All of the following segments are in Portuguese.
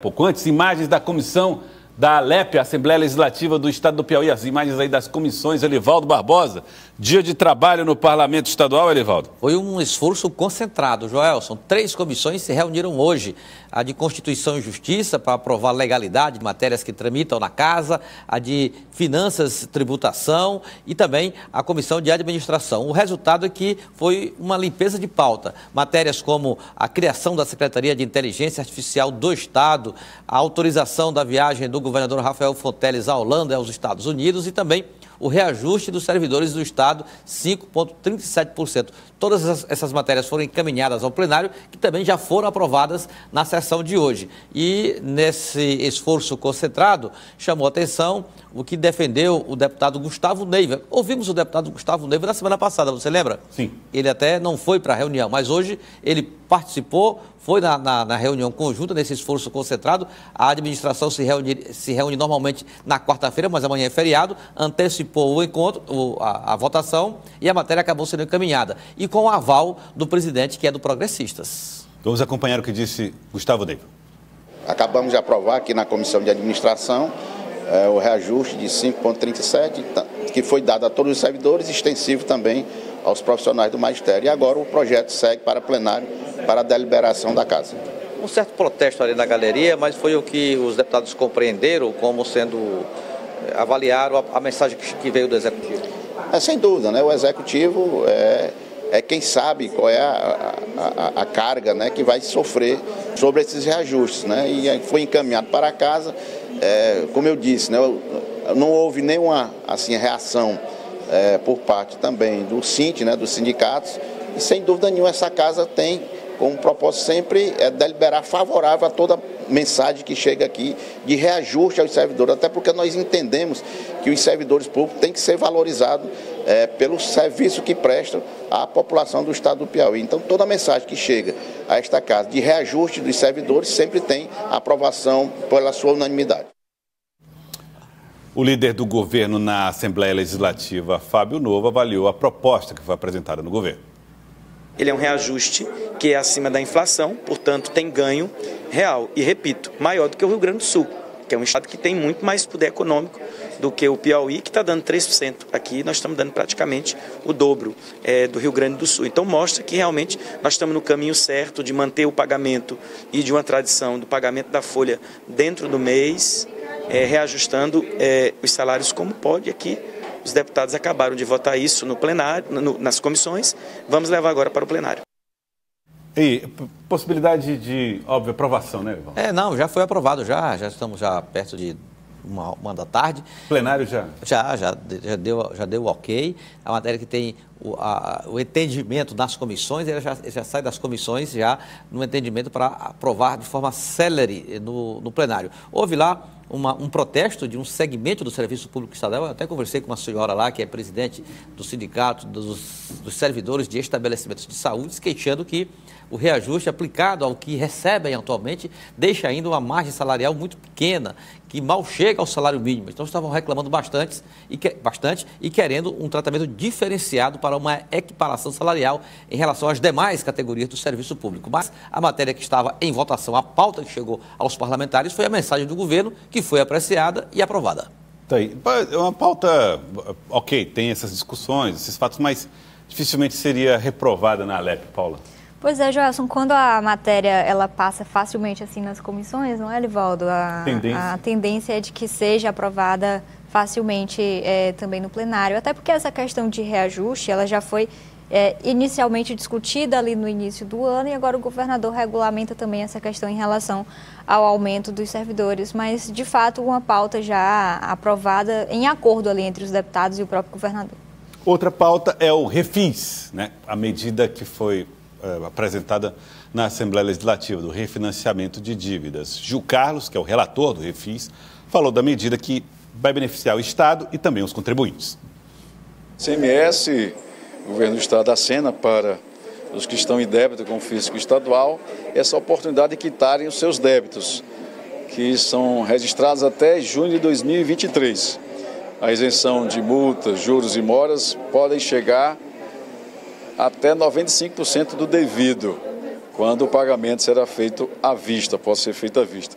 Pouco antes, imagens da comissão da ALEP, Assembleia Legislativa do Estado do Piauí, as imagens aí das comissões. Elivaldo Barbosa, dia de trabalho no Parlamento Estadual, Elivaldo. Foi um esforço concentrado, Joelson. 3 comissões se reuniram hoje. A de Constituição e Justiça, para aprovar legalidade de matérias que tramitam na Casa, a de Finanças, Tributação e também a Comissão de Administração. O resultado é que foi uma limpeza de pauta. Matérias como a criação da Secretaria de Inteligência Artificial do Estado, a autorização da viagem do governador Rafael Fonteles à Holanda e aos Estados Unidos e também o reajuste dos servidores do Estado, 5,37%. Todas essas matérias foram encaminhadas ao plenário, que também já foram aprovadas na sessão de hoje. E nesse esforço concentrado, chamou a atenção o que defendeu o deputado Gustavo Neiva. Ouvimos o deputado Gustavo Neiva na semana passada, você lembra? Sim. Ele até não foi para a reunião, mas hoje ele participou, foi na reunião conjunta, nesse esforço concentrado. A administração se reúne normalmente na quarta-feira, mas amanhã é feriado, antecipou o encontro, a votação, e a matéria acabou sendo encaminhada. E com o aval do presidente, que é do Progressistas. Vamos acompanhar o que disse Gustavo Neiva. Acabamos de aprovar aqui na Comissão de Administração o reajuste de 5,37, que foi dado a todos os servidores, extensivo também aos profissionais do magistério. E agora o projeto segue para plenário, para a deliberação da Casa. Um certo protesto ali na galeria, mas foi o que os deputados compreenderam como sendo, avaliaram a mensagem que veio do Executivo. Sem dúvida, né? O Executivo é quem sabe qual é a carga, né, que vai sofrer sobre esses reajustes, né? E foi encaminhado para a Casa, como eu disse, né, não houve nenhuma assim, reação por parte também do SINT, né, dos sindicatos, e sem dúvida nenhuma essa Casa tem como propósito sempre deliberar favorável a toda mensagem que chega aqui de reajuste aos servidores, até porque nós entendemos que os servidores públicos têm que ser valorizados pelo serviço que prestam à população do Estado do Piauí. Então, toda mensagem que chega a esta Casa de reajuste dos servidores sempre tem aprovação pela sua unanimidade. O líder do governo na Assembleia Legislativa, Fábio Novo, avaliou a proposta que foi apresentada no governo. Ele é um reajuste que é acima da inflação, portanto tem ganho real e, repito, maior do que o Rio Grande do Sul, que é um estado que tem muito mais poder econômico do que o Piauí, que está dando 3%. Aqui nós estamos dando praticamente o dobro do Rio Grande do Sul. Então mostra que realmente nós estamos no caminho certo de manter o pagamento e de uma tradição do pagamento da folha dentro do mês, reajustando os salários como pode aqui. Os deputados acabaram de votar isso no plenário, nas comissões, vamos levar agora para o plenário. E possibilidade de, óbvio, aprovação, né, Ivan? Não, já foi aprovado, já estamos perto de uma da tarde. Plenário já? Já deu ok. A matéria que tem o entendimento nas comissões, ele já sai das comissões já no entendimento para aprovar de forma célere no plenário. Houve lá um protesto de um segmento do Serviço Público Estadual. Eu até conversei com uma senhora lá, que é presidente do sindicato dos servidores de estabelecimentos de saúde, se queixando que o reajuste aplicado ao que recebem atualmente deixa ainda uma margem salarial muito pequena, que mal chega ao salário mínimo. Então estavam reclamando bastante e querendo um tratamento diferenciado para uma equiparação salarial em relação às demais categorias do serviço público. Mas a matéria que estava em votação, a pauta que chegou aos parlamentares, foi a mensagem do governo, que foi apreciada e aprovada. Tá aí. É uma pauta, ok, tem essas discussões, esses fatos, mas dificilmente seria reprovada na ALEP, Paula. Pois é, Joelson, quando a matéria ela passa facilmente assim nas comissões, não é, Elivaldo? A tendência é de que seja aprovada facilmente também no plenário, até porque essa questão de reajuste, ela já foi inicialmente discutida ali no início do ano, e agora o governador regulamenta também essa questão em relação ao aumento dos servidores, mas de fato uma pauta já aprovada em acordo ali entre os deputados e o próprio governador. Outra pauta é o Refis, né? A medida que foi apresentada na Assembleia Legislativa do refinanciamento de dívidas. Gil Carlos, que é o relator do Refis, falou da medida que vai beneficiar o Estado e também os contribuintes. CMS, o governo do Estado acena para os que estão em débito com o fisco estadual essa oportunidade de quitarem os seus débitos, que são registrados até junho de 2023. A isenção de multas, juros e moras podem chegar até 95% do devido, quando o pagamento será feito à vista, pode ser feito à vista.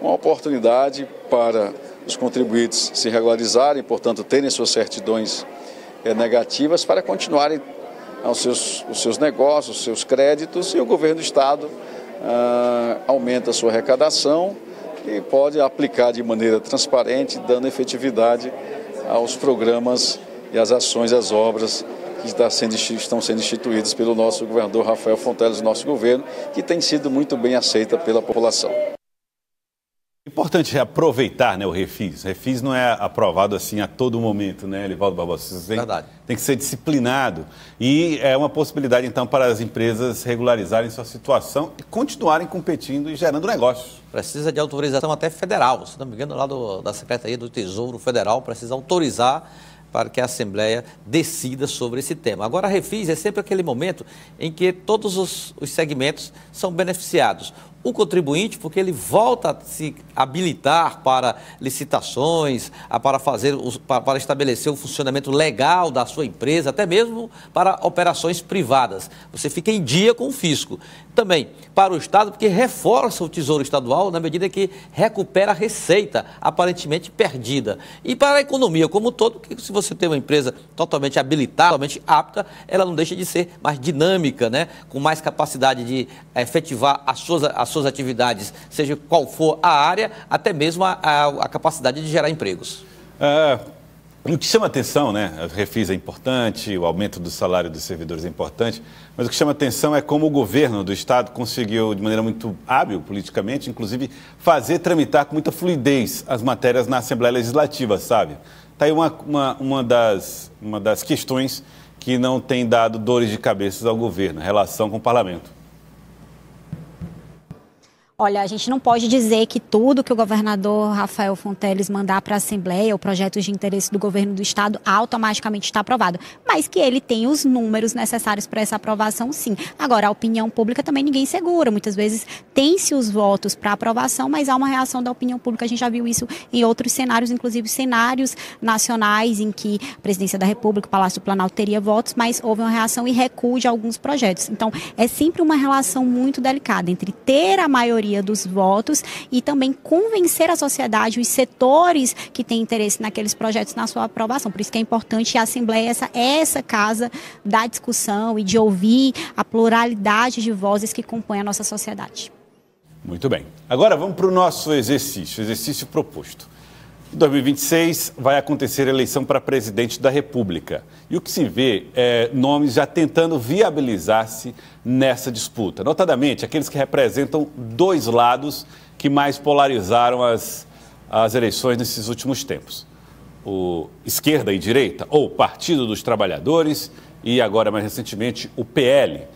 uma oportunidade para os contribuintes se regularizarem, portanto, terem suas certidões negativas para continuarem os seus negócios, os seus créditos, e o governo do Estado aumenta a sua arrecadação e pode aplicar de maneira transparente, dando efetividade aos programas e às ações, às obras que estão sendo instituídas pelo nosso governador Rafael Fonteles, nosso governo, que tem sido muito bem aceita pela população. Importante aproveitar, né, o Refis. O Refis não é aprovado assim a todo momento, né, Elivaldo Barbosa? Verdade. Tem que ser disciplinado. E é uma possibilidade, então, para as empresas regularizarem sua situação e continuarem competindo e gerando negócios. Precisa de autorização até federal. Se não me engano, lá da Secretaria do Tesouro Federal precisa autorizar para que a Assembleia decida sobre esse tema. Agora, a Refis é sempre aquele momento em que todos os segmentos são beneficiados. O contribuinte, porque ele volta a se habilitar para licitações, para estabelecer o funcionamento legal da sua empresa, até mesmo para operações privadas. Você fica em dia com o fisco. Também para o Estado, porque reforça o Tesouro Estadual na medida que recupera a receita aparentemente perdida. E para a economia como um todo, que se você tem uma empresa totalmente habilitada, totalmente apta, ela não deixa de ser mais dinâmica, né? Com mais capacidade de efetivar as suas atividades, seja qual for a área, até mesmo a capacidade de gerar empregos. O que chama atenção, né? A Refis é importante, o aumento do salário dos servidores é importante, mas o que chama atenção é como o governo do Estado conseguiu, de maneira muito hábil politicamente, inclusive, fazer tramitar com muita fluidez as matérias na Assembleia Legislativa, sabe? Está aí uma das questões que não tem dado dores de cabeça ao governo, a relação com o parlamento. Olha, a gente não pode dizer que tudo que o governador Rafael Fonteles mandar para a Assembleia, ou projetos de interesse do governo do Estado, automaticamente está aprovado. Mas que ele tem os números necessários para essa aprovação, sim. Agora, a opinião pública também ninguém segura. Muitas vezes tem-se os votos para aprovação, mas há uma reação da opinião pública. A gente já viu isso em outros cenários, inclusive cenários nacionais, em que a Presidência da República, o Palácio do Planalto teria votos, mas houve uma reação e recuo de alguns projetos. Então, é sempre uma relação muito delicada entre ter a maioria dos votos e também convencer a sociedade, os setores que têm interesse naqueles projetos na sua aprovação. Por isso que é importante a Assembleia, essa casa da discussão e de ouvir a pluralidade de vozes que compõem a nossa sociedade. Muito bem. Agora vamos para o nosso exercício proposto. Em 2026 vai acontecer a eleição para presidente da República. E o que se vê é nomes já tentando viabilizar-se nessa disputa. Notadamente, aqueles que representam dois lados que mais polarizaram as eleições nesses últimos tempos. O esquerda e direita, ou Partido dos Trabalhadores, e agora mais recentemente o PL,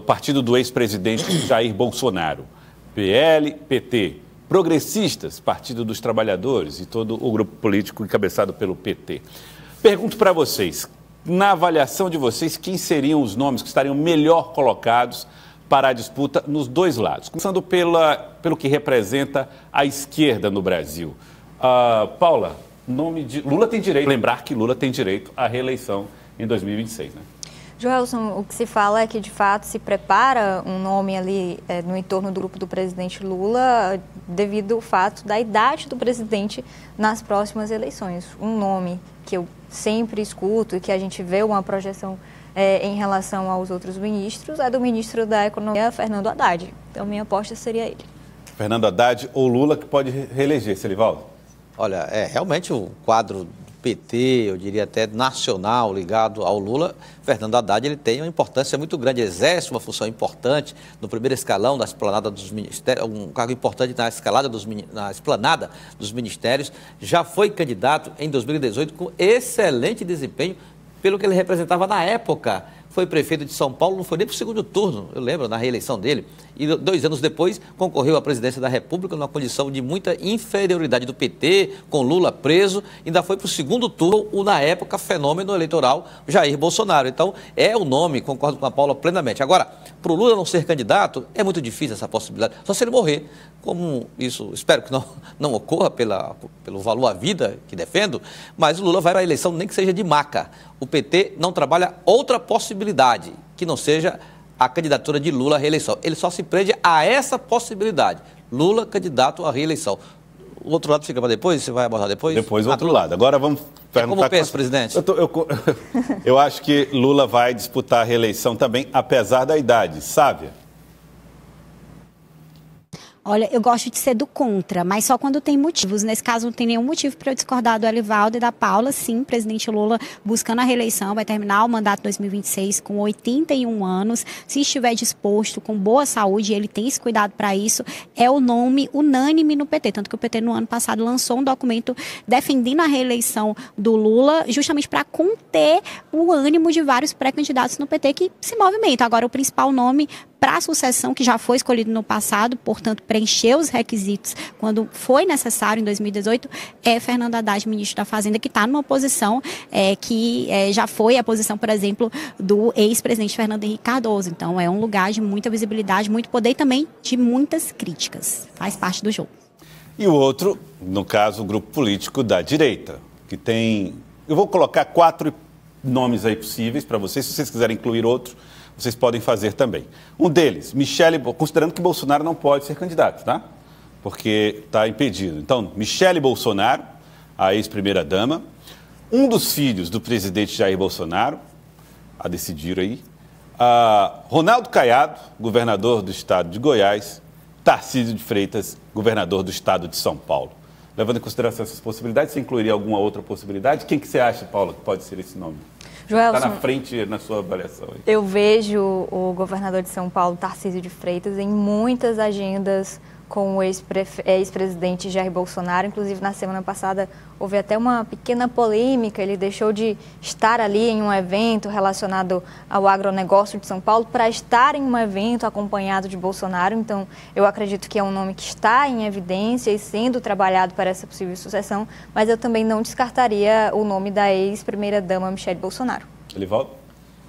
partido do ex-presidente Jair Bolsonaro. PL, PT. Progressistas, Partido dos Trabalhadores e todo o grupo político encabeçado pelo PT. Pergunto para vocês, na avaliação de vocês, quem seriam os nomes que estariam melhor colocados para a disputa nos dois lados? Começando pelo que representa a esquerda no Brasil. Paula, Lula tem direito, lembrar que Lula tem direito à reeleição em 2026, né? Joelson, o que se fala é que, de fato, se prepara um nome ali no entorno do grupo do presidente Lula devido ao fato da idade do presidente nas próximas eleições. Um nome que eu sempre escuto e que a gente vê uma projeção em relação aos outros ministros é do ministro da Economia, Fernando Haddad. Então, minha aposta seria ele. Fernando Haddad ou Lula, que pode reeleger-se, Elivaldo? Olha, realmente o quadro PT, eu diria até nacional, ligado ao Lula, Fernando Haddad, ele tem uma importância muito grande, exerce uma função importante no primeiro escalão da esplanada dos ministérios, um cargo importante na esplanada dos ministérios, já foi candidato em 2018 com excelente desempenho, pelo que ele representava na época. Foi prefeito de São Paulo, não foi nem para o segundo turno, eu lembro, na reeleição dele. E 2 anos depois, concorreu à presidência da República numa condição de muita inferioridade do PT, com Lula preso. Ainda foi para o segundo turno, o, na época, fenômeno eleitoral Jair Bolsonaro. Então, é o nome, concordo com a Paula plenamente. Agora, para o Lula não ser candidato, é muito difícil essa possibilidade. Só se ele morrer, como isso, espero que não ocorra pelo valor à vida que defendo, mas o Lula vai para a eleição nem que seja de maca. O PT não trabalha outra possibilidade, que não seja a candidatura de Lula à reeleição. Ele só se prende a essa possibilidade. Lula, candidato à reeleição. O outro lado fica para depois? Você vai abordar depois? Depois o outro lado. Agora vamos perguntar... Como pensa, presidente? Eu acho que Lula vai disputar a reeleição também, apesar da idade. Sávia? Olha, eu gosto de ser do contra, mas só quando tem motivos. Nesse caso, não tem nenhum motivo para eu discordar do Elivaldo e da Paula. Sim, presidente Lula buscando a reeleição, vai terminar o mandato 2026 com 81 anos. Se estiver disposto, com boa saúde, ele tem esse cuidado para isso, é o nome unânime no PT. Tanto que o PT, no ano passado, lançou um documento defendendo a reeleição do Lula, justamente para conter o ânimo de vários pré-candidatos no PT que se movimentam. Agora, o principal nome para a sucessão, que já foi escolhido no passado, portanto, preencheu os requisitos quando foi necessário, em 2018, é Fernando Haddad, ministro da Fazenda, que está numa posição que já foi a posição, por exemplo, do ex-presidente Fernando Henrique Cardoso. Então, é um lugar de muita visibilidade, muito poder e também de muitas críticas. Faz parte do jogo. E o outro, no caso, o grupo político da direita, que tem... Eu vou colocar 4 nomes aí possíveis para vocês, se vocês quiserem incluir outro, vocês podem fazer também. Um deles, Michele, considerando que Bolsonaro não pode ser candidato, tá? Porque está impedido. Então, Michele Bolsonaro, a ex-primeira-dama, um dos filhos do presidente Jair Bolsonaro, a decidir aí, Ronaldo Caiado, governador do estado de Goiás, Tarcísio de Freitas, governador do estado de São Paulo. Levando em consideração essas possibilidades, você incluiria alguma outra possibilidade? Quem que você acha, Paula, que pode ser esse nome? Joelson, está na frente na sua avaliação aí. Eu vejo o governador de São Paulo, Tarcísio de Freitas, em muitas agendas com o ex-presidente Jair Bolsonaro. Inclusive, na semana passada, houve até uma pequena polêmica. Ele deixou de estar ali em um evento relacionado ao agronegócio de São Paulo para estar em um evento acompanhado de Bolsonaro. Então, eu acredito que é um nome que está em evidência e sendo trabalhado para essa possível sucessão, mas eu também não descartaria o nome da ex-primeira-dama Michele Bolsonaro. Elivaldo?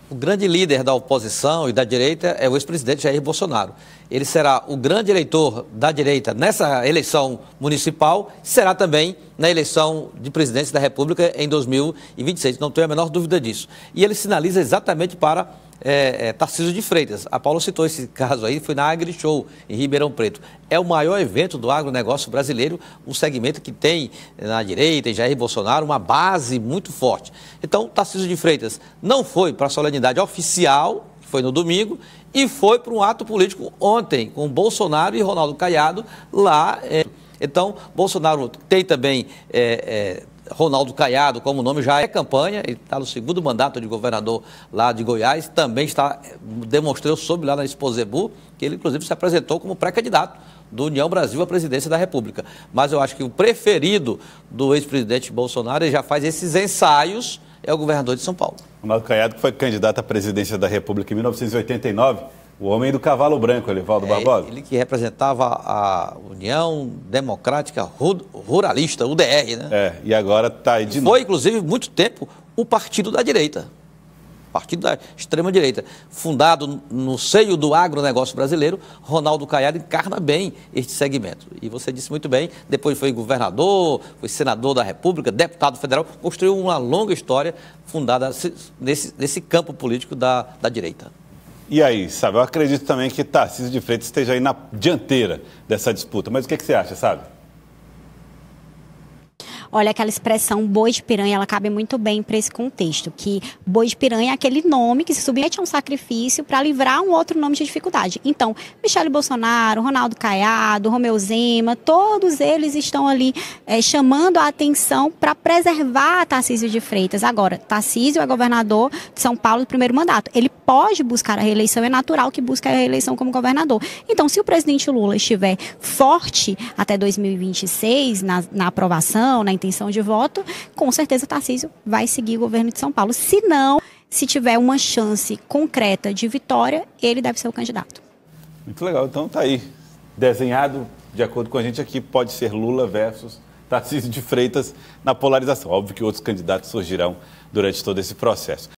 O grande líder da oposição e da direita é o ex-presidente Jair Bolsonaro. Ele será o grande eleitor da direita nessa eleição municipal, será também na eleição de presidência da República em 2026. Não tenho a menor dúvida disso. E ele sinaliza exatamente para Tarcísio de Freitas. A Paula citou esse caso aí, foi na AgriShow, em Ribeirão Preto. É o maior evento do agronegócio brasileiro, um segmento que tem na direita, em Jair Bolsonaro, uma base muito forte. Então, Tarcísio de Freitas não foi para a solenidade oficial, que foi no domingo, e foi para um ato político ontem, com Bolsonaro e Ronaldo Caiado lá. Então, Bolsonaro tem também... Ronaldo Caiado, como nome, já é campanha, ele está no segundo mandato de governador lá de Goiás, também demonstrou soube lá na Exposebu, que ele inclusive se apresentou como pré-candidato do União Brasil à presidência da República. Mas eu acho que o preferido do ex-presidente Bolsonaro, ele já faz esses ensaios, é o governador de São Paulo. Ronaldo Caiado, que foi candidato à presidência da República em 1989, o homem do cavalo branco, Elivaldo Barbosa. Ele que representava a União Democrática Ruralista, UDR, né? E agora está aí de novo. Foi, inclusive, muito tempo, o partido da direita. Partido da extrema-direita. Fundado no seio do agronegócio brasileiro, Ronaldo Caiado encarna bem este segmento. E você disse muito bem, depois foi governador, foi senador da República, deputado federal, construiu uma longa história fundada nesse campo político da direita. E aí, sabe, eu acredito também que Tarcísio de Freitas esteja aí na dianteira dessa disputa. Mas o que você acha, sabe? Olha, aquela expressão boi de piranha, ela cabe muito bem para esse contexto, que boi de piranha é aquele nome que se submete a um sacrifício para livrar um outro nome de dificuldade. Então, Michele Bolsonaro, Ronaldo Caiado, Romeu Zema, todos eles estão ali chamando a atenção para preservar Tarcísio de Freitas. Agora, Tarcísio é governador de São Paulo do primeiro mandato. Ele pode buscar a reeleição, é natural que busque a reeleição como governador. Então, se o presidente Lula estiver forte até 2026, na aprovação, na intenção de voto, com certeza Tarcísio vai seguir o governo de São Paulo. Se não, se tiver uma chance concreta de vitória, ele deve ser o candidato. Muito legal. Então tá aí, desenhado, de acordo com a gente aqui, pode ser Lula versus Tarcísio de Freitas na polarização. Óbvio que outros candidatos surgirão durante todo esse processo.